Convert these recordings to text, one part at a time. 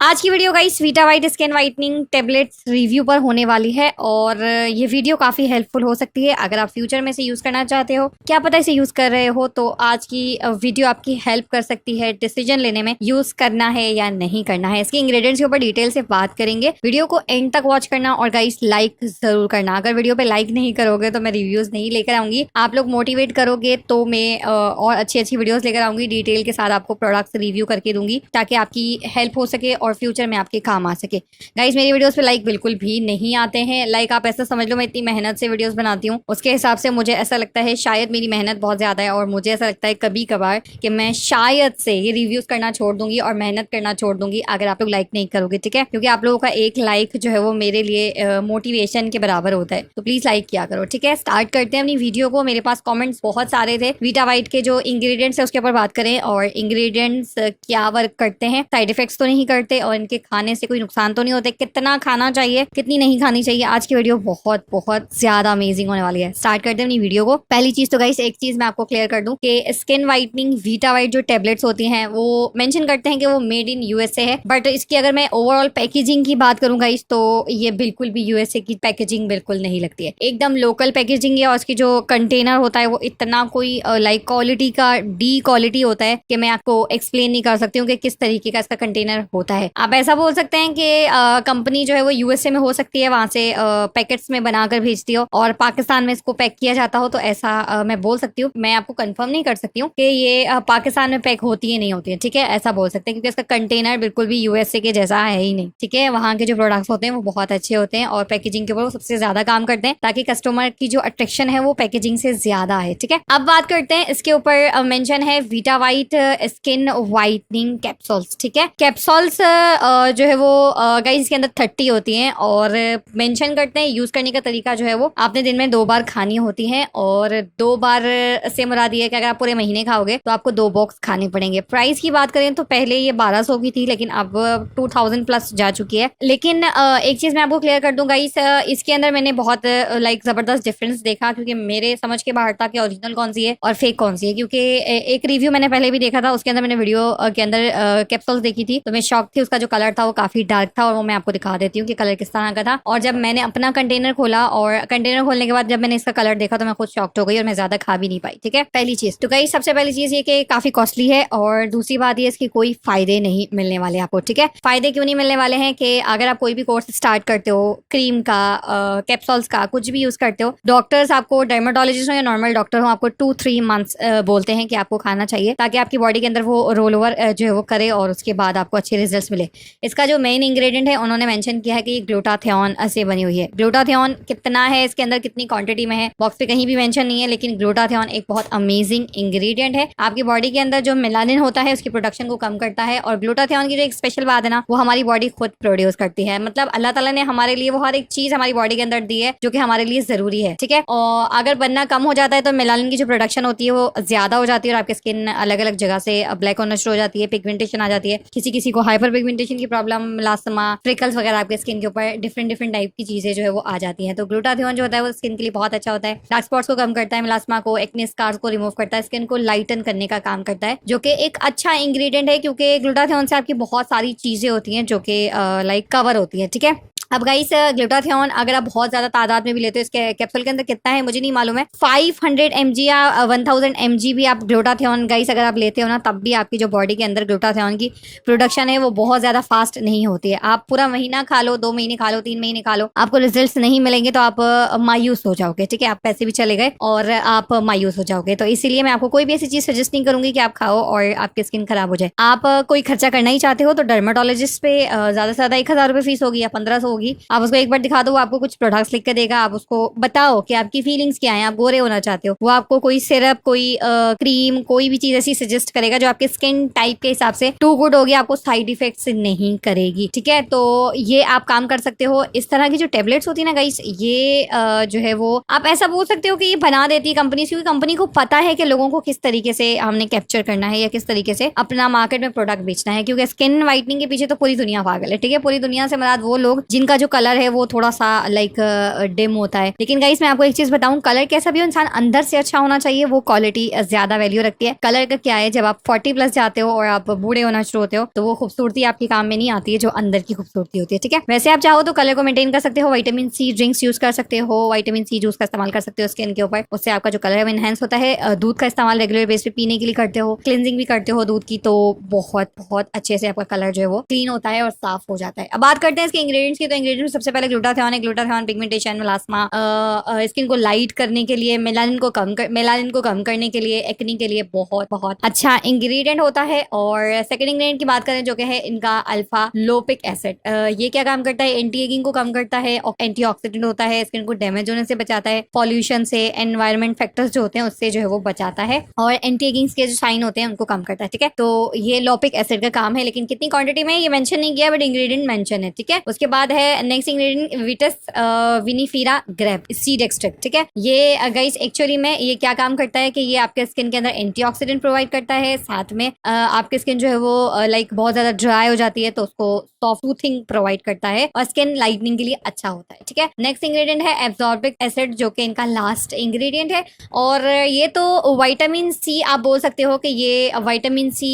आज की video guys Vita white skin whitening tablets review पर होने वाली है और ये वीडियो काफी हेल्पफुल हो सकती है अगर आप फ्यूचर में इसे यूज करना चाहते हो। क्या पता इसे यूज कर रहे हो तो आज की वीडियो आपकी हेल्प कर सकती है डिसीजन लेने में यूज करना है या नहीं करना है। इसके इंग्रेडिएंट्स के ऊपर डिटेल से बात करेंगे। वीडियो को एंड तक वॉच करना और गाइस लाइक जरूर करना। अगर वीडियो पे लाइक नहीं करोगे तो मैं रिव्यूज नहीं लेकर आऊंगी। आप लोग मोटिवेट करोगे तो मैं और अच्छी अच्छी वीडियोस लेकर आऊंगी। डिटेल के साथ आपको प्रोडक्ट्स रिव्यू करके दूंगी ताकि आपकी हेल्प हो सके और फ्यूचर में आपके काम आ सके। गाइस मेरी वीडियोस पे लाइक बिल्कुल भी नहीं आते हैं। लाइक आप ऐसा समझ लो मैं इतनी मेहनत से वीडियोस बनाती हूँ, उसके हिसाब से मुझे ऐसा लगता है शायद मेरी मेहनत बहुत ज्यादा है और मुझे ऐसा लगता है कभी कभार कि मैं शायद से ये रिव्यूज करना छोड़ दूंगी और मेहनत करना छोड़ दूंगी अगर आप लोग लाइक नहीं करोगे। ठीक है, क्योंकि आप लोगों का एक लाइक जो है वो मेरे लिए मोटिवेशन के बराबर होता है, तो प्लीज लाइक किया करो। ठीक है, स्टार्ट करते हैं अपनी वीडियो को। मेरे पास कमेंट्स बहुत सारे थे वीटा वाइट के जो इंग्रेडिएंट्स है उसके ऊपर बात करें और इंग्रेडिएंट्स क्या वर्क करते हैं, साइड इफेक्ट्स तो नहीं करते और इनके खाने से कोई नुकसान तो नहीं होते, कितना खाना चाहिए कितनी नहीं खानी चाहिए। आज की वीडियो बहुत बहुत ज्यादा अमेजिंग होने वाली है। स्टार्ट करते हैं अपनी वीडियो को। पहली चीज तो गाइस एक चीज मैं आपको क्लियर कर दूं कि स्किन वाइटनिंग वीटा वाइट जो टेबलेट्स होती हैं वो मेंशन करते हैं कि वो मेड इन यूएसए है, बट इसकी अगर मैं ओवरऑल पैकेजिंग की बात करूं गाइस तो ये बिल्कुल भी यूएसए की पैकेजिंग बिल्कुल नहीं लगती है। एकदम लोकल पैकेजिंग है और इसकी जो कंटेनर होता है वो इतना कोई लाइक क्वालिटी का डी क्वालिटी होता है कि मैं आपको एक्सप्लेन नहीं कर सकती हूँ कि किस तरीके का इसका कंटेनर होता है। आप ऐसा बोल सकते हैं कि कंपनी जो है वो यूएसए में हो सकती है, वहां से पैकेट्स में बनाकर भेजती हो और पाकिस्तान में इसको पैक किया जाता हो, तो ऐसा मैं बोल सकती हूँ। मैं आपको कंफर्म नहीं कर सकती हूँ कि ये पाकिस्तान में पैक होती है नहीं होती है। ठीक है, ऐसा बोल सकते हैं क्योंकि इसका कंटेनर बिल्कुल भी यूएसए के जैसा है ही नहीं। ठीक है, वहाँ के जो प्रोडक्ट्स होते हैं वो बहुत अच्छे होते हैं और पैकेजिंग के ऊपर वो सबसे ज्यादा काम करते हैं ताकि कस्टमर की जो अट्रैक्शन है वो पैकेजिंग से ज्यादा है। ठीक है, अब बात करते हैं इसके ऊपर मेंशन है Vita white skin whitening capsules. ठीक है, कैप्सूल्स जो है वो गाइस इसके अंदर 30 होती हैं और मेंशन करते हैं यूज करने का तरीका जो है वो आपने दिन में 2 बार खानी होती है और 2 बार से मुराद ये है कि अगर आप पूरे महीने खाओगे तो आपको 2 बॉक्स खाने पड़ेंगे। प्राइस की बात करें तो पहले ये 1200 की थी लेकिन अब 2000 प्लस जा चुकी है। लेकिन एक चीज मैं आपको क्लियर कर दूं गाइस, इसके अंदर मैंने बहुत लाइक जबरदस्त डिफरेंस देखा क्योंकि मेरे समझ के बाहर था कि ओरिजिनल कौन सी है और फेक कौन सी है। क्योंकि एक रिव्यू मैंने पहले भी देखा था, उसके अंदर मैंने वीडियो के अंदर कैप्सूल्स देखी थी तो मैं शॉक थी। उसका जो कलर था वो काफी डार्क था और वो मैं आपको दिखा देती हूँ कि कलर किस तरह का था। और जब मैंने अपना कंटेनर खोला और कंटेनर खोलने के बाद जब मैंने इसका कलर देखा तो मैं खुद शॉक्ड हो गई और मैं ज्यादा खा भी नहीं पाई। ठीक है, पहली चीज तो गाइस सबसे पहली चीज ये कि काफी कॉस्टली है और दूसरी बात ये इसकी कोई फायदे नहीं मिलने वाले आपको। ठीक है, फायदे क्यों नहीं मिलने वाले हैं कि अगर आप कोई भी कोर्स स्टार्ट करते हो, क्रीम का, कैप्सूल्स का, कुछ भी यूज करते हो, डॉक्टर्स आपको, डर्माटोलॉजिस्ट हो या नॉर्मल डॉक्टर हो, आपको 2-3 मंथ्स बोलते हैं कि आपको खाना चाहिए ताकि आपकी बॉडी के अंदर वो रोल ओवर जो है वो करे और उसके बाद आपको अच्छे रिजल्ट्स मिले। इसका जो मेन इंग्रेडिएंट है उन्होंने मेंशन किया है कि ग्लूटाथियोन से बनी हुई है। ग्लूटाथियोन कितना है इसके अंदर, कितनी क्वांटिटी में है, बॉक्स पे कहीं भी मेंशन नहीं है, लेकिन ग्लूटाथियोन एक बहुत अमेजिंग इंग्रेडिएंट है। आपकी बॉडी के अंदर जो मेलानिन होता है उसकी प्रोडक्शन को कम करता है और ग्लूटाथियोन की जो एक स्पेशल बात है ना वो हमारी बॉडी खुद प्रोड्यूस करती है। मतलब अल्लाह ताला ने हमारे लिए वो हर एक चीज हमारी बॉडी के अंदर दी है जो कि हमारे लिए जरूरी है। ठीक है, और अगर बनना कम हो जाता है तो मेलानिन की जो प्रोडक्शन होती है वो ज्यादा हो जाती है और आपकी स्किन अलग अलग जगह से ब्लैक होना शुरू हो जाती है, पिगमेंटेशन आ जाती है, किसी किसी को हाइपर पिगमेंटेशन की प्रॉब्लम, मेलास्मा, फ्रिकल्स वगैरह आपके स्किन के ऊपर डिफरेंट डिफरेंट टाइप की चीजें जो है वो आ जाती हैं। तो ग्लूटाथियोन जो होता है वो स्किन के लिए बहुत अच्छा होता है। डार्क स्पॉट्स को कम करता है, मेलास्मा को, एक्ने स्कार्स को रिमूव करता है, स्किन को लाइटन करने का काम करता है, जो कि एक अच्छा इंग्रेडिएंट है क्योंकि ग्लूटाथियोन से आपकी बहुत सारी चीजें होती हैं जो कि लाइक कवर होती है। ठीक है, अब गाइस ग्लूटाथियोन अगर आप बहुत ज्यादा तादाद में भी लेते हो, इसके कैप्सूल के अंदर कितना है मुझे नहीं मालूम है, 500 mg या 1000 mg भी आप ग्लूटाथियोन गाइस अगर आप लेते हो ना तब भी आपकी जो बॉडी के अंदर ग्लूटाथियोन की प्रोडक्शन है वो बहुत ज्यादा फास्ट नहीं होती है। आप पूरा महीना खा लो, 2 महीने खा लो, 3 महीने खा लो, आपको रिजल्ट नहीं मिलेंगे तो आप मायूस हो जाओगे। ठीक है, आप पैसे भी चले गए और आप मायूस हो जाओगे। तो इसीलिए मैं आपको कोई भी ऐसी चीज सजेस्ट नहीं करूंगी कि आप खाओ और आपकी स्किन खराब हो जाए। आप कोई खर्चा करना ही चाहते हो तो डर्माटोलॉजिस्ट पे ज्यादा से ज्यादा 1000 रुपए फीस होगी या 1500 होगी। आप उसको एक बार दिखा दो, वो आपको कुछ प्रोडक्ट्स लिख के देगा, आप उसको बताओ कि आपकी फीलिंग्स क्या है, आप गोरे होना चाहते हो, वो आपको कोई सिरप, कोई क्रीम, कोई भी चीज ऐसी सजेस्ट करेगा जो आपके स्किन टाइप के हिसाब से टू गुड होगी, आपको साइड इफेक्ट्स नहीं करेगी। ठीक है, तो ये आप काम कर सकते हो। इस तरह की जो टेबलेट्स होती है ना गाइस ये जो है वो आप ऐसा बोल सकते हो कि ये बना देती है कंपनी, क्योंकि कंपनी को पता है कि लोगों को किस तरीके से हमने कैप्चर करना है या किस तरीके से अपना मार्केट में प्रोडक्ट बेचना है, क्योंकि स्किन वाइटनिंग के पीछे तो पूरी दुनिया पागल है। ठीक है, पूरी दुनिया से मराद वो लोग जिनका इनका जो कलर है वो थोड़ा सा लाइक डिम होता है। लेकिन गाइस मैं आपको एक चीज बताऊं, कलर कैसा भी हो, इंसान अंदर से अच्छा होना चाहिए, वो क्वालिटी ज्यादा वैल्यू रखती है। कलर का क्या है, जब आप 40 प्लस जाते हो और आप बूढ़े होना शुरू होते हो तो वो खूबसूरती आपके काम में नहीं आती है जो अंदर की खूबसूरती होती है। ठीक है, वैसे आप चाहो तो कलर को मेंटेन कर सकते हो, विटामिन सी ड्रिंक्स यूज कर सकते हो, विटामिन सी जूस का इस्तेमाल कर सकते हो स्किन के ऊपर, उससे आपका जो कलर है वो इनहेंस होता है। दूध का इस्तेमाल रेगुलर बेस पे पीने के लिए करते हो, क्लिनजिंग भी करते हो दूध की, तो बहुत बहुत अच्छे से आपका कलर जो है वो क्लीन होता है और साफ हो जाता है। अब बात करते हैं इसके इंग्रेडिएंट्स की, तो इंग्रेडिएंट्स सबसे पहले ग्लूटाथियोन है। ग्लूटाथियोन पिगमेंटेशन, मेलास्मा, स्किन को लाइट करने के लिए, मेलानिन को कम करने के लिए, एक्नी के लिए बहुत बहुत अच्छा इंग्रेडिएंट होता है। और सेकंड इंग्रेडिएंट की बात करें जो कि है इनका अल्फा लोपिक एसिड, ये क्या काम करता है, एंटी एजिंग को कम करता है, एंटीऑक्सीडेंट होता है, स्किन को डैमेज होने से बचाता है, पॉल्यूशन से, एनवायरमेंट फैक्टर्स जो होते हैं उससे जो है वो बचाता है, और एंटी एजिंग के जो साइन होते हैं उनको कम करता है। ठीक है, तो ये लोपिक एसिड का काम है, लेकिन कितनी क्वांटिटी में ये मेंशन नहीं किया, बट इंग्रेडिएंट मेंशन है। ठीक है, उसके बाद है next ingredient vitis vinifera grape seed extract. ठीक है, ये गाइस एक्चुअली में ये क्या काम करता है कि ये आपके स्किन के अंदर एंटीऑक्सीडेंट प्रोवाइड करता है, साथ में आपकी स्किन जो है वो लाइक बहुत ज्यादा ड्राई हो जाती है तो उसको सॉफ्ट सूथिंग प्रोवाइड करता है और स्किन लाइटनिंग के लिए अच्छा होता है। ठीक है, नेक्स्ट इंग्रेडिएंट है एब्जॉर्बिक एसिड जो कि इनका लास्ट इंग्रेडिएंट है, और ये तो विटामिन सी आप बोल सकते हो कि ये विटामिन सी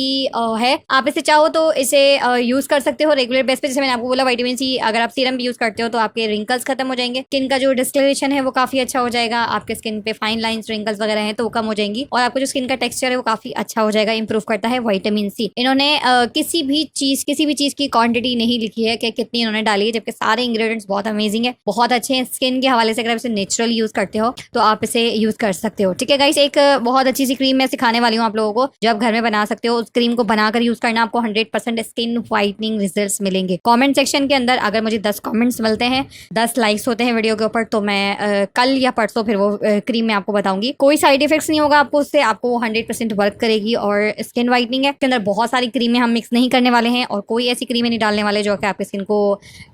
है। आप इसे चाहो तो इसे यूज कर सकते हो रेगुलर बेस पे, जैसे मैंने आपको बोला विटामिन सी अगर आप सीरम भी यूज करते हो तो आपके रिंकल्स खत्म हो जाएंगे, स्किन का जो डिस्कलरेशन है वो काफी अच्छा हो जाएगा, आपके स्किन पे फाइन लाइंस रिंकल्स वगैरह हैं तो वो कम हो जाएंगी, और आपको जो स्किन का टेक्सचर है वो काफी अच्छा हो जाएगा, इंप्रूव करता है विटामिन सी। इन्होंने किसी भी चीज की क्वांटिटी नहीं लिखी है कि कितनी इन्होंने डाली है, जबकि सारे इंग्रेडिएंट्स बहुत अमेजिंग है, बहुत अच्छे हैं स्किन के हवाले से। अगर आप इसे नेचुरल यूज करते हो तो आप इसे यूज कर सकते हो। ठीक है गाइस, एक बहुत अच्छी सी क्रीम मैं सिखाने वाली हूँ आप लोगों को, जब घर में बना सकते हो। उस क्रीम को बनाकर यूज करना, आपको 100% स्किन व्हाइटनिंग रिजल्ट्स मिलेंगे। कमेंट सेक्शन के अंदर अगर मुझे 10 कमेंट्स मिलते हैं, 10 लाइक्स होते हैं वीडियो के ऊपर, तो मैं कल या परसों फिर वो क्रीम मैं आपको बताऊंगी। कोई साइड इफेक्ट्स नहीं होगा आपको उससे, आपको 100% वर्क करेगी और स्किन व्हाइटनिंग है। इसके अंदर बहुत सारी क्रीमें हम मिक्स नहीं करने वाले हैं और कोई ऐसी क्रीमें नहीं डालने वाले जो कि आपकी स्किन को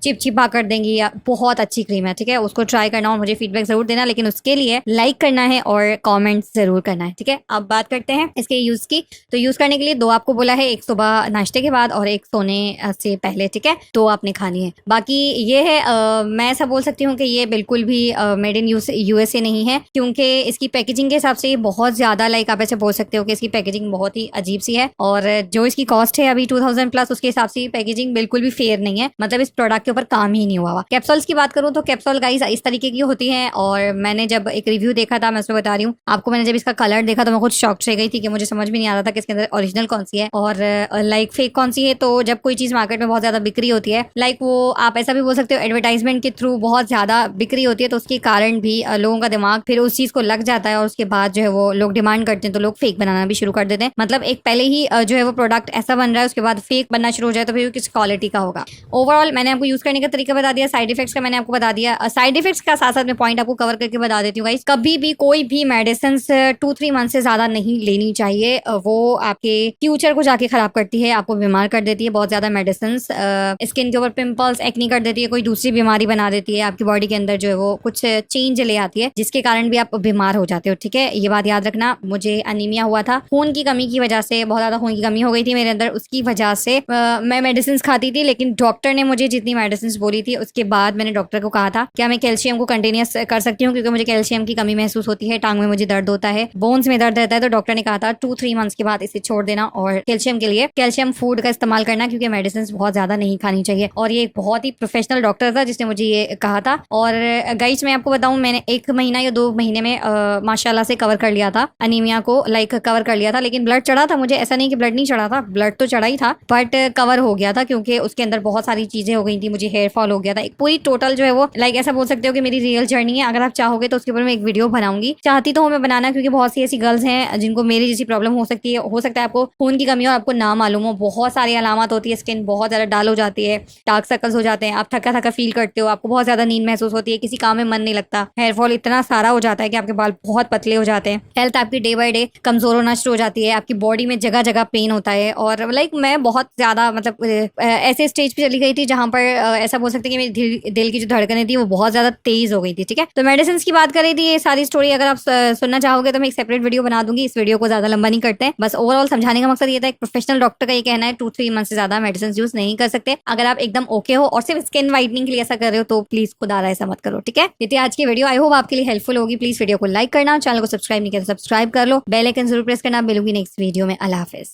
चिपचिपा कर देंगी। या बहुत अच्छी क्रीम है, ठीक है, उसको ट्राई करना और मुझे फीडबैक जरूर देना, लेकिन उसके लिए लाइक करना है और कमेंट्स जरूर करना है। ठीक है, अब बात करते हैं इसके यूज की। तो यूज करने के लिए 2 आपको बोला है, एक सुबह नाश्ते के बाद और एक सोने से पहले। ठीक है, तो आपने खानी है। बाकी ये है मैं ऐसा बोल सकती हूँ कि ये बिल्कुल भी मेड इन यूएसए नहीं है, क्योंकि इसकी पैकेजिंग के हिसाब से ये बहुत ज्यादा लाइक आप ऐसे बोल सकते हो कि इसकी पैकेजिंग बहुत ही अजीब सी है, और जो इसकी कॉस्ट है अभी 2000 प्लस, उसके हिसाब से पैकेजिंग बिल्कुल भी फेयर नहीं है। मतलब इस प्रोडक्ट के ऊपर काम ही नहीं हुआ। कैप्सूल्स की बात करूँ तो कैप्सूल गाइस इस तरीके की होती है, और मैंने जब एक रिव्यू देखा था, मैं उसमें बता रही हूँ आपको, मैंने जब इसका कलर देखा तो मैं खुद शॉक रह गई थी कि मुझे समझ में नहीं आ रहा था कि इसके अंदर ओरिजिनल कौन सी है और लाइक फेक कौन सी है। तो जब कोई चीज मार्केट में बहुत ज्यादा बिक्री होती है, लाइक वो आप ऐसा भी बोल सकते हो एडवर्टाइजमेंट के थ्रू बहुत ज्यादा बिक्री होती है, तो उसके कारण भी लोगों का दिमाग फिर उस चीज को लग जाता है, और उसके बाद जो है वो लोग डिमांड करते हैं तो लोग फेक बनाना भी शुरू कर देते हैं। मतलब एक पहले ही जो है वो प्रोडक्ट ऐसा बन रहा है, उसके बाद फेक बनना शुरू हो जाए तो फिर किस क्वालिटी का होगा। ओवरऑल मैंने आपको यूज करने का तरीका बता दिया, साइड इफेक्ट्स का मैंने आपको बता दिया। साइड इफेक्ट्स का साथ साथ में पॉइंट आपको कवर करके बता देती हूँ गाइस, कभी भी कोई भी मेडिसिन 2-3 मंथ से ज्यादा नहीं लेनी चाहिए, वो आपके फ्यूचर को जाके खराब करती है, आपको बीमार कर देती है। बहुत ज्यादा मेडिसिन स्किन के ऊपर पिंपल्स, एक्नी कर देती है, कोई दूसरी बीमारी बना देती है, आपकी बॉडी के अंदर जो है वो कुछ चेंज ले आती है, जिसके कारण भी आप बीमार हो जाते हो। ठीक है, ये बात याद रखना। मुझे अनीमिया हुआ था, खून की कमी की वजह से, बहुत ज्यादा खून की कमी हो गई थी मेरे अंदर, उसकी वजह से मैं मेडिसिन खाती थी, लेकिन डॉक्टर ने मुझे जितनी मेडिसिन बोली थी उसके बाद मैंने डॉक्टर को कहा था क्या मैं कैल्शियम को कंटिन्यूस कर सकती हूँ, क्योंकि मुझे कैल्शियम की कमी महसूस होती है, टांग में मुझे दर्द होता है, बोन्स में दर्द रहता है। तो डॉक्टर ने कहा था 2-3 मंथ्स के बाद इसे छोड़ देना और कैल्शियम के लिए कैल्शियम फूड का इस्तेमाल करना, क्योंकि मेडिसिन बहुत ज्यादा नहीं खानी चाहिए। और ये एक बहुत ही प्रोफेशनल डॉक्टर था जिसने मुझे ये कहा था। और गाइस मैं आपको बताऊं, मैंने 1 महीना या 2 महीने में माशाल्लाह से कवर कर लिया था अनीमिया को, लाइक कवर कर लिया था। लेकिन ब्लड चढ़ा था मुझे, ऐसा नहीं कि ब्लड नहीं चढ़ा था, ब्लड तो चढ़ा ही था, बट कवर हो गया था क्योंकि उसके अंदर बहुत सारी चीजें हो गई थी, मुझे हेयर फॉल हो गया था। एक पूरी टोटल जो है वो लाइक ऐसा बोल सकते हो कि मेरी रियल जर्नी है। अगर आप चाहोगे तो उसके ऊपर मैं एक वीडियो बनाऊंगी, चाहती तो हूँ मैं बनाना, क्योंकि बहुत सी ऐसी गर्ल्स हैं जिनको मेरी जैसी प्रॉब्लम हो सकती है। हो सकता है आपको खून की कमी हो, आपको ना मालूम हो, बहुत सारी अलामत होती है, स्किन बहुत ज्यादा डाल हो जाती है, डार्क सर्कल्स हो जाते हैं, आप थका थका फील करते हो, आपको बहुत ज्यादा नींद महसूस होती है, किसी काम में मन नहीं लगता, हेयर फॉल इतना सारा हो जाता है कि आपके बाल बहुत पतले हो जाते हैं, हेल्थ आपकी डे बाय डे कमजोर होना शुरू हो जाती है, आपकी बॉडी में जगह जगह पेन होता है। और लाइक मैं बहुत ज्यादा मतलब ऐसे स्टेज पे चली गई थी जहां पर ऐसा बोल सकते हैं कि मेरी दिल की जो धड़कनें थी वो बहुत ज्यादा तेज हो गई थी। ठीक है, तो मेडिसिन की बात करी थी, ये सारी स्टोरी अगर आप सुनना चाहोगे तो मैं एक सेपरेट वीडियो बना दूंगी, इस वीडियो को ज्यादा लंबा नहीं करते हैं। बस ओवरऑल समझाने का मकसद ये था, एक प्रोफेशनल डॉक्टर का ये कहना है 2-3 मंथ से ज्यादा मेडिसिन यूज नहीं कर सकते। अगर आप एकदम ओके हो और सिर्फ स्किन वाइटनिंग के लिए ऐसा कर रहे हो तो प्लीज खुदा ऐसा मत करो, ठीक है। ये थी आज की वीडियो, आई होप आपके लिए हेल्पफुल होगी। प्लीज वीडियो को लाइक करना, चैनल को सब्सक्राइब नहीं किया तो सब्सक्राइब कर लो, बेल आइकन जरूर प्रेस करना। मिलूंगी नेक्स्ट वीडियो में। अल्लाह हाफिज।